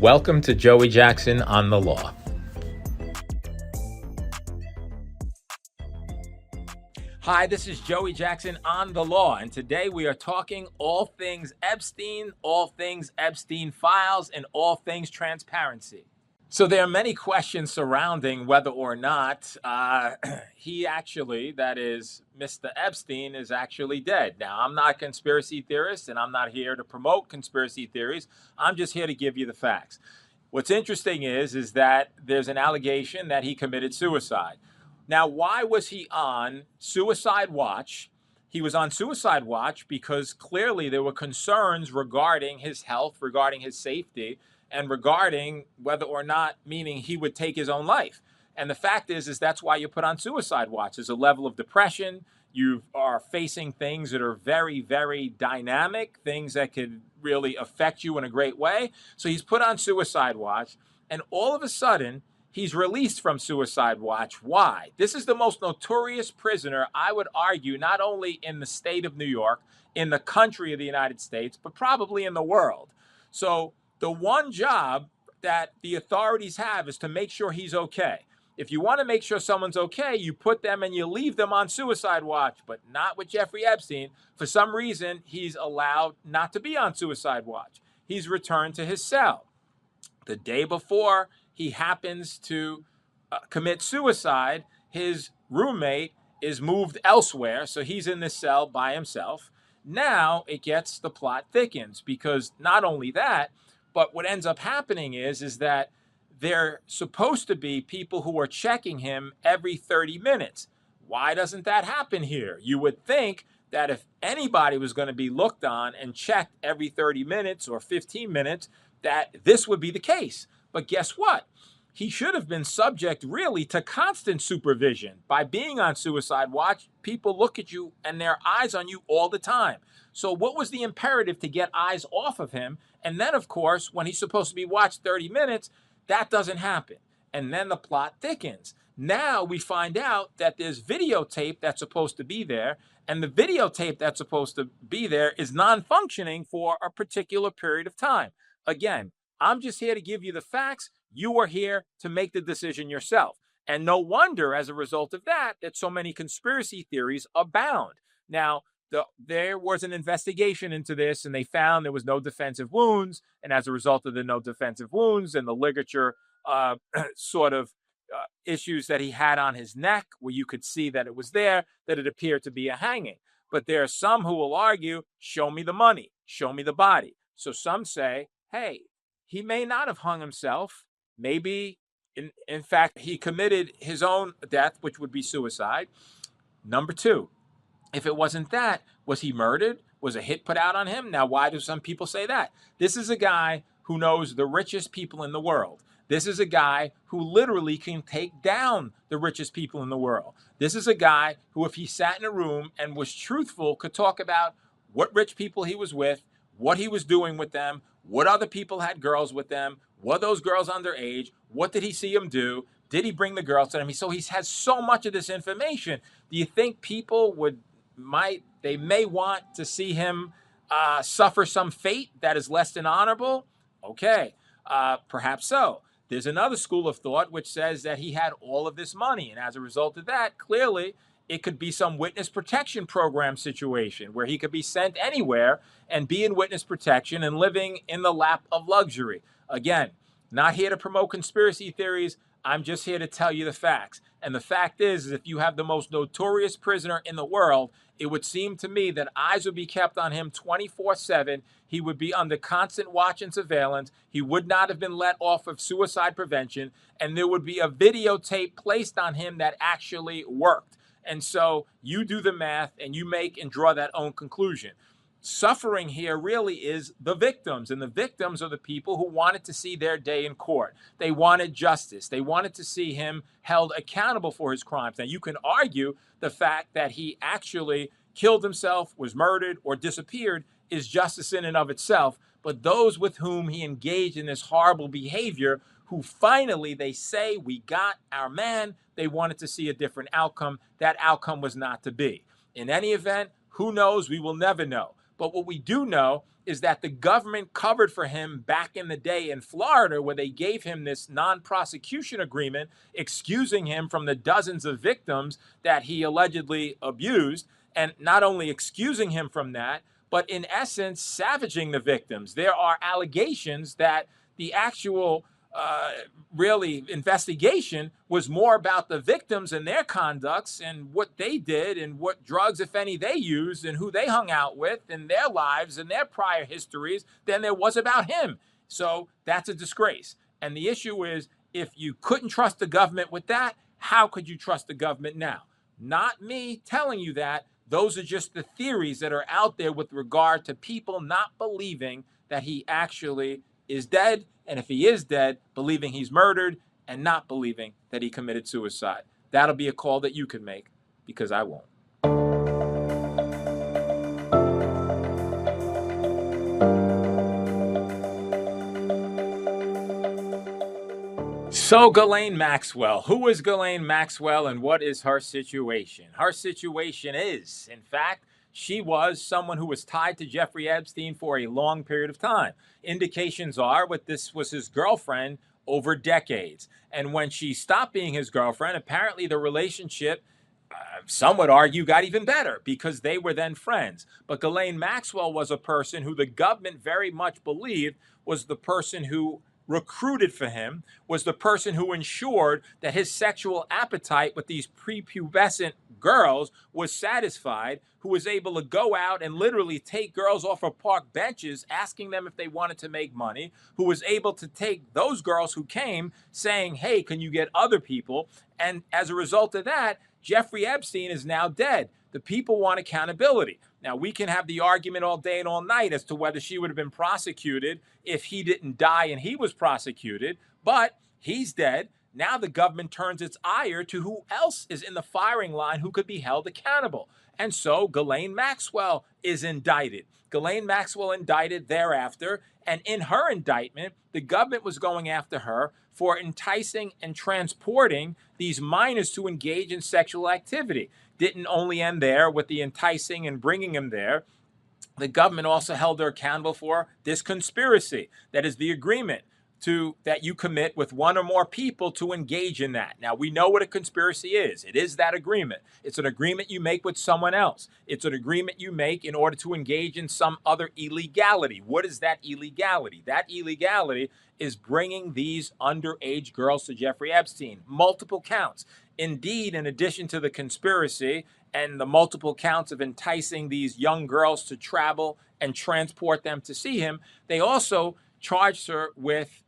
Welcome to Joey Jackson on the Law. Hi, this is Joey Jackson on the Law, and today we are talking all things Epstein, all things Epstein files, and all things transparency. So there are many questions surrounding whether or not he actually, that is, Mr. Epstein, is actually dead. Now, I'm not a conspiracy theorist, and I'm not here to promote conspiracy theories. I'm just here to give you the facts. What's interesting is that there's an allegation that he committed suicide. Now, why was he on suicide watch? He was on suicide watch because clearly there were concerns regarding his health, regarding his safety, and regarding whether or not, meaning he would take his own life. And the fact is that's why you put on suicide watch. There's a level of depression. You are facing things that are very, very dynamic, things that could really affect you in a great way. So he's put on suicide watch, and all of a sudden, he's released from suicide watch. Why? This is the most notorious prisoner, I would argue, not only in the state of New York, in the country of the United States, but probably in the world. So the one job that the authorities have is to make sure he's okay. If you want to make sure someone's okay, you put them and you leave them on suicide watch, but not with Jeffrey Epstein. For some reason, he's allowed not to be on suicide watch. He's returned to his cell. The day before he happens to commit suicide, his roommate is moved elsewhere, so he's in this cell by himself. Now the plot thickens, because not only that, but what ends up happening is that there supposed to be people who are checking him every 30 minutes. Why doesn't that happen here? You would think that if anybody was going to be looked on and checked every 30 minutes or 15 minutes, that this would be the case. But guess what? He should have been subject really to constant supervision. By being on suicide watch, people look at you and their eyes on you all the time. So what was the imperative to get eyes off of him? And then, of course, when he's supposed to be watched 30 minutes, that doesn't happen. And then the plot thickens. Now we find out that there's videotape that's supposed to be there, and the videotape that's supposed to be there is non-functioning for a particular period of time. Again, I'm just here to give you the facts. You are here to make the decision yourself. And no wonder, as a result of that so many conspiracy theories abound. Now, there was an investigation into this, and they found there was no defensive wounds. And as a result of the no defensive wounds and the ligature issues that he had on his neck, where you could see that it was there, that it appeared to be a hanging. But there are some who will argue, show me the money, show me the body. So some say, hey, he may not have hung himself. Maybe, in fact, he committed his own death, which would be suicide. Number two, if it wasn't that, was he murdered? Was a hit put out on him? Now, why do some people say that? This is a guy who knows the richest people in the world. This is a guy who literally can take down the richest people in the world. This is a guy who, if he sat in a room and was truthful, could talk about what rich people he was with, what he was doing with them, what other people had girls with them, were those girls underage, what did he see them do, did he bring the girls to them? So he has so much of this information. Do you think people may want to see him suffer some fate that is less than honorable? Okay, perhaps so. There's another school of thought which says that he had all of this money, and as a result of that, clearly it could be some witness protection program situation where he could be sent anywhere and be in witness protection and living in the lap of luxury. Again, not here to promote conspiracy theories. I'm just here to tell you the facts. And the fact is if you have the most notorious prisoner in the world, it would seem to me that eyes would be kept on him 24/7. He would be under constant watch and surveillance. He would not have been let off of suicide prevention. And there would be a videotape placed on him that actually worked. And so you do the math and you make and draw that own conclusion. Suffering here really is the victims, and the victims are the people who wanted to see their day in court. They wanted justice. They wanted to see him held accountable for his crimes. Now, you can argue the fact that he actually killed himself, was murdered, or disappeared is justice in and of itself, but those with whom he engaged in this horrible behavior, who finally they say, we got our man, they wanted to see a different outcome. That outcome was not to be. In any event, who knows? We will never know. But what we do know is that the government covered for him back in the day in Florida, where they gave him this non-prosecution agreement, excusing him from the dozens of victims that he allegedly abused, and not only excusing him from that, but in essence, savaging the victims. There are allegations that the actual really investigation was more about the victims and their conducts and what they did and what drugs, if any, they used and who they hung out with and their lives and their prior histories than there was about him. So that's a disgrace. And the issue is, if you couldn't trust the government with that, how could you trust the government now? Not me telling you that. Those are just the theories that are out there with regard to people not believing that he actually is dead, and if he is dead, believing he's murdered and not believing that he committed suicide. That'll be a call that you can make, because I won't. So Galaine Maxwell, who is Galaine Maxwell and what is her situation? Her situation is, in fact, she was someone who was tied to Jeffrey Epstein for a long period of time. Indications are that this was his girlfriend over decades. And when she stopped being his girlfriend, apparently the relationship, some would argue, got even better because they were then friends. But Galaine Maxwell was a person who the government very much believed was the person who recruited for him, was the person who ensured that his sexual appetite with these prepubescent girls was satisfied, who was able to go out and literally take girls off of park benches, asking them if they wanted to make money, who was able to take those girls who came saying, hey, can you get other people? And as a result of that, Jeffrey Epstein is now dead. The people want accountability. Now, we can have the argument all day and all night as to whether she would have been prosecuted if he didn't die and he was prosecuted, but he's dead. Now the government turns its ire to who else is in the firing line who could be held accountable. And so Galaine Maxwell is indicted. Galaine Maxwell indicted thereafter, and in her indictment, the government was going after her for enticing and transporting these minors to engage in sexual activity. Didn't only end there with the enticing and bringing them there. The government also held her accountable for this conspiracy, that is the agreement that you commit with one or more people to engage in that. Now, we know what a conspiracy is. It is that agreement. It's an agreement you make with someone else. It's an agreement you make in order to engage in some other illegality. What is that illegality? That illegality is bringing these underage girls to Jeffrey Epstein. Multiple counts. Indeed, in addition to the conspiracy and the multiple counts of enticing these young girls to travel and transport them to see him, they also charged her with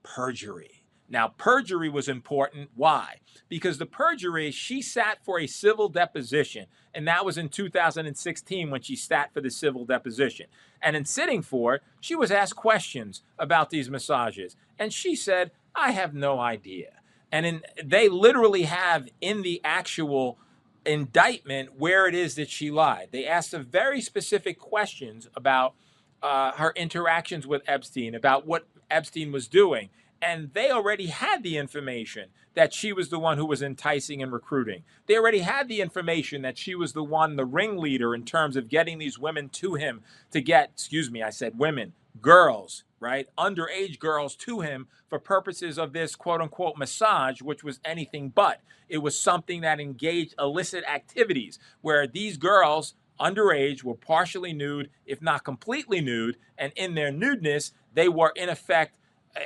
perjury. Now, perjury was important. Why? Because the perjury, she sat for a civil deposition, and that was in 2016 when she sat for the civil deposition. And in sitting for it, she was asked questions about these massages, and she said, I have no idea. And they literally have in the actual indictment where it is that she lied. They asked her very specific questions about her interactions with Epstein, about what Epstein was doing. And they already had the information that she was the one who was enticing and recruiting. They already had the information that she was the one, the ringleader in terms of getting these women to him to get, I said women, girls, right? Underage girls to him for purposes of this quote unquote massage, which was anything but. It was something that engaged illicit activities where these girls, underage, were partially nude, if not completely nude, and in their nudeness, they were in effect,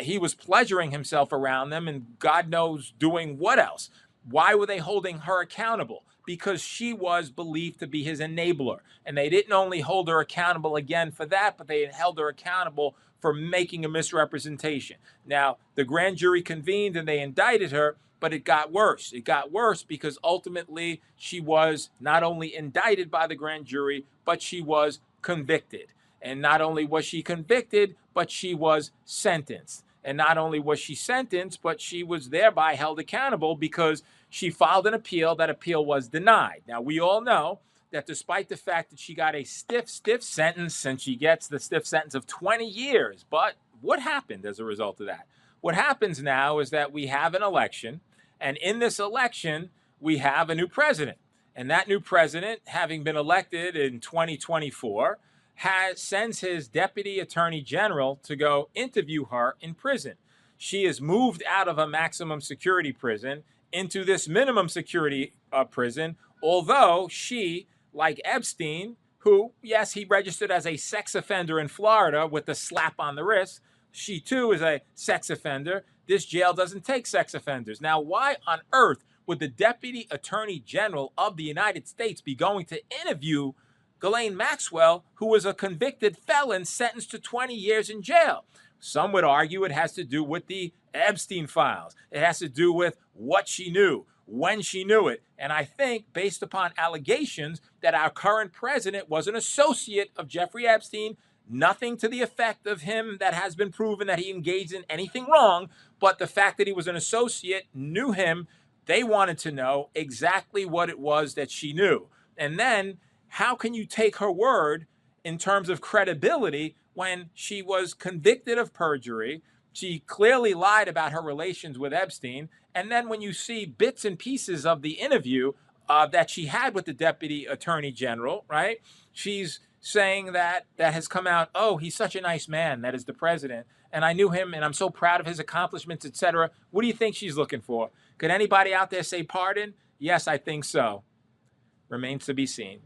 he was pleasuring himself around them and God knows doing what else. Why were they holding her accountable? Because she was believed to be his enabler. And they didn't only hold her accountable again for that, but they held her accountable for making a misrepresentation. Now, the grand jury convened and they indicted her, but it got worse. It got worse because ultimately she was not only indicted by the grand jury, but she was convicted. And not only was she convicted, but she was sentenced. And not only was she sentenced, but she was thereby held accountable because she filed an appeal. That appeal was denied. Now, we all know that despite the fact that she got a stiff sentence, and she gets the stiff sentence of 20 years, but what happened as a result of that? What happens now is that we have an election, and in this election, we have a new president. And that new president, having been elected in 2024, sends his deputy attorney general to go interview her in prison. She is moved out of a maximum security prison into this minimum security prison, although she, like Epstein, who, yes, he registered as a sex offender in Florida with a slap on the wrist, she too is a sex offender. This jail doesn't take sex offenders. Now, why on earth would the Deputy Attorney General of the United States be going to interview Ghislaine Maxwell, who was a convicted felon sentenced to 20 years in jail? Some would argue it has to do with the Epstein files. It has to do with what she knew, when she knew it. And I think, based upon allegations, that our current president was an associate of Jeffrey Epstein. Nothing to the effect of him that has been proven that he engaged in anything wrong, but the fact that he was an associate, knew him, they wanted to know exactly what it was that she knew. And then, how can you take her word in terms of credibility when she was convicted of perjury? She clearly lied about her relations with Epstein. And then when you see bits and pieces of the interview that she had with the Deputy Attorney General, right? She's saying that has come out, oh, he's such a nice man, that is the president, and I knew him, and I'm so proud of his accomplishments, etc. What do you think she's looking for? Could anybody out there say pardon? Yes, I think so. Remains to be seen.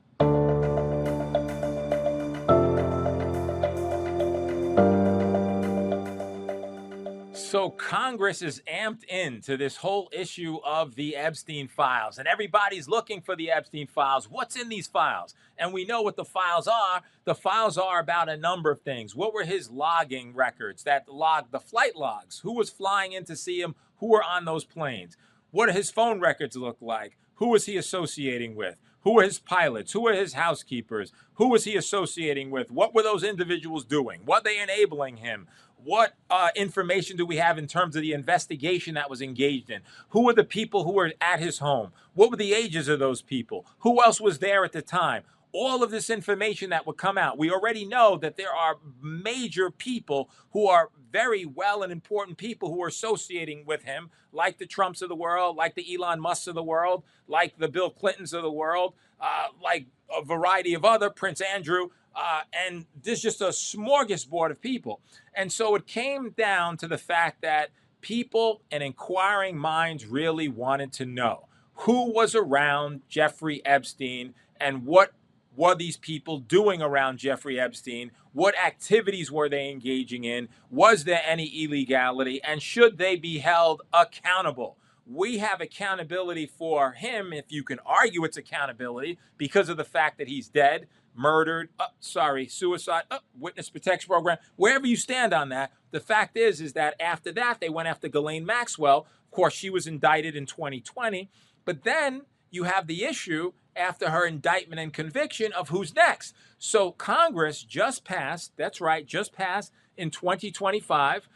So Congress is amped into this whole issue of the Epstein files, and everybody's looking for the Epstein files. What's in these files? And we know what the files are. The files are about a number of things. What were his logging records that logged the flight logs? Who was flying in to see him? Who were on those planes? What do his phone records look like? Who was he associating with? Who were his pilots? Who were his housekeepers? Who was he associating with? What were those individuals doing? What they enabling him? What information do we have in terms of the investigation that was engaged in? Who were the people who were at his home? What were the ages of those people? Who else was there at the time? All of this information that would come out. We already know that there are major people who are very well and important people who are associating with him, like the Trumps of the world, like the Elon Musks of the world, like the Bill Clintons of the world, like a variety of other, Prince Andrew, and there's just a smorgasbord of people. And so it came down to the fact that people and inquiring minds really wanted to know who was around Jeffrey Epstein and what were these people doing around Jeffrey Epstein? What activities were they engaging in? Was there any illegality? And should they be held accountable? We have accountability for him, if you can argue it's accountability, because of the fact that he's dead, murdered, suicide, witness protection program, wherever you stand on that. The fact is that after that, they went after Ghislaine Maxwell. Of course, she was indicted in 2020. But then you have the issue after her indictment and conviction of who's next. So Congress just passed, that's right, just passed in 2025,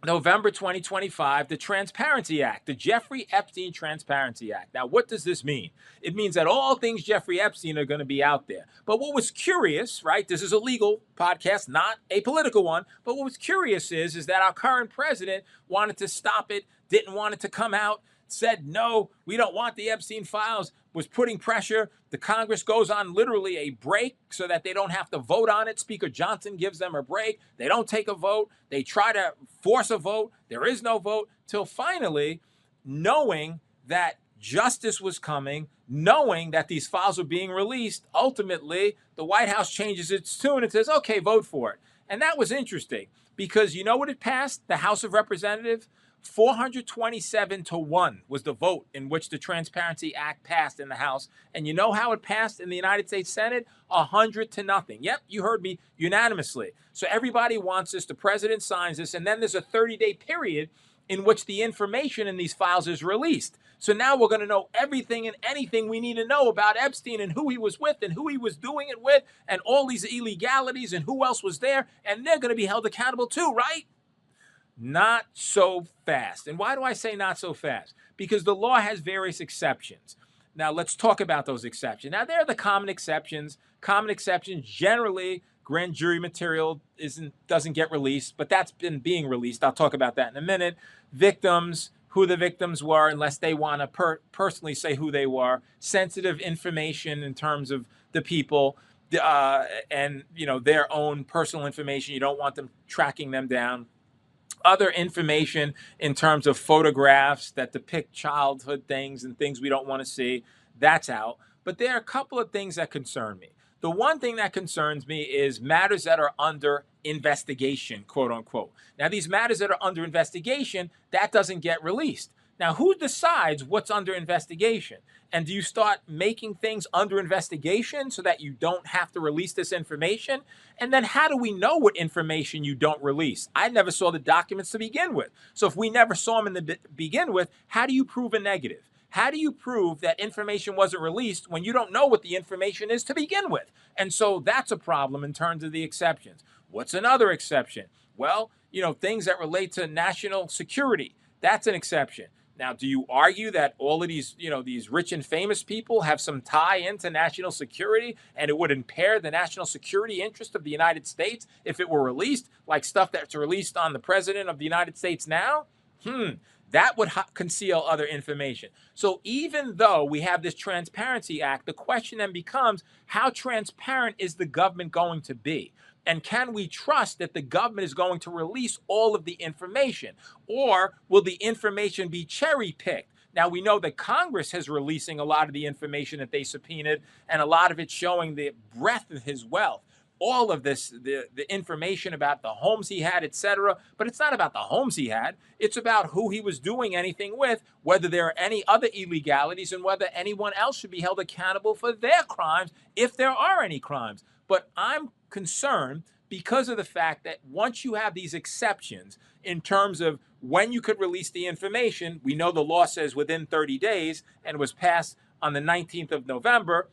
November 2025, the Transparency Act, the Jeffrey Epstein Transparency Act. Now, what does this mean? It means that all things Jeffrey Epstein are going to be out there. But what was curious, right? This is a legal podcast, not a political one. But what was curious is that our current president wanted to stop it, didn't want it to come out, said, no, we don't want the Epstein files, was putting pressure. The Congress goes on literally a break so that they don't have to vote on it. Speaker Johnson gives them a break. They don't take a vote. They try to force a vote. There is no vote till finally, knowing that justice was coming, knowing that these files were being released, ultimately, the White House changes its tune and says, okay, vote for it. And that was interesting because you know what it passed? The House of Representatives? 427-1 was the vote in which the Transparency Act passed in the House. And you know how it passed in the United States Senate? 100-0. Yep, you heard me, unanimously. So everybody wants this. The president signs this. And then there's a 30-day period in which the information in these files is released. So now we're going to know everything and anything we need to know about Epstein and who he was with and who he was doing it with and all these illegalities and who else was there. And they're going to be held accountable too, right? Not so fast. And why do I say not so fast? Because the law has various exceptions. Now, let's talk about those exceptions. Now, there are the common exceptions. Common exceptions, generally, grand jury material doesn't get released, but that's been being released. I'll talk about that in a minute. Victims, who the victims were, unless they want to personally say who they were. Sensitive information in terms of the people. and their own personal information. You don't want them tracking them down. Other information in terms of photographs that depict childhood things and things we don't want to see, that's out. But there are a couple of things that concern me. The one thing that concerns me is matters that are under investigation, quote unquote. Now, these matters that are under investigation, that doesn't get released. Now, who decides what's under investigation? And do you start making things under investigation so that you don't have to release this information? And then how do we know what information you don't release? I never saw the documents to begin with. So if we never saw them in the begin with, how do you prove a negative? How do you prove that information wasn't released when you don't know what the information is to begin with? And so that's a problem in terms of the exceptions. What's another exception? Well, things that relate to national security. That's an exception. Now, do you argue that all of these, these rich and famous people have some tie into national security and it would impair the national security interest of the United States if it were released, like stuff that's released on the president of the United States now? That would conceal other information. So even though we have this Transparency Act, the question then becomes, how transparent is the government going to be? And can we trust that the government is going to release all of the information? Or will the information be cherry-picked? Now, we know that Congress is releasing a lot of the information that they subpoenaed, and a lot of it showing the breadth of his wealth. All of this, the information about the homes he had, etc. But it's not about the homes he had. It's about who he was doing anything with, whether there are any other illegalities, and whether anyone else should be held accountable for their crimes, if there are any crimes. But I'm concerned because of the fact that once you have these exceptions in terms of when you could release the information, we know the law says within 30 days, and it was passed on the 19th of November,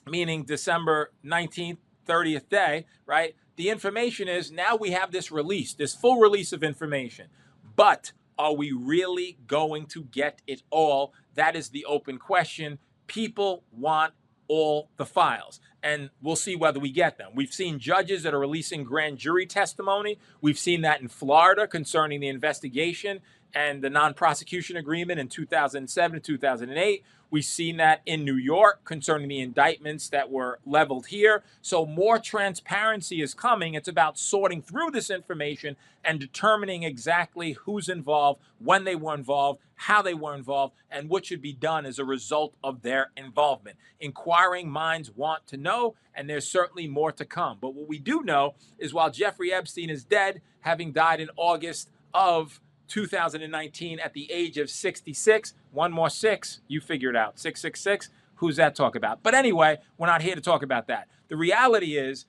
meaning December 19th, 30th day, right? The information is now we have this release, this full release of information. But are we really going to get it all? That is the open question. People want all the files, and we'll see whether we get them. We've seen judges that are releasing grand jury testimony. We've seen that in Florida concerning the investigation and the non-prosecution agreement in 2007 and 2008. We've seen that in New York concerning the indictments that were leveled here. So more transparency is coming. It's about sorting through this information and determining exactly who's involved, when they were involved, how they were involved, and what should be done as a result of their involvement. Inquiring minds want to know, and there's certainly more to come. But what we do know is while Jeffrey Epstein is dead, having died in August of 2019 at the age of 66. One more six, you figure it out. 666. Who's that talk about? But anyway, we're not here to talk about that. The reality is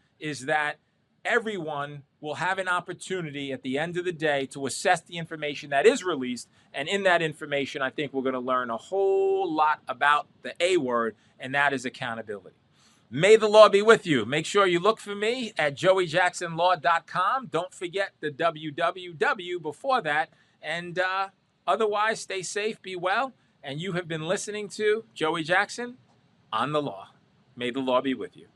that everyone will have an opportunity at the end of the day to assess the information that is released. And in that information, I think we're going to learn a whole lot about the A word, and that is accountability. May the law be with you. Make sure you look for me at joeyjacksonlaw.com. Don't forget the www before that. And otherwise, stay safe, be well. And you have been listening to Joey Jackson on the Law. May the law be with you.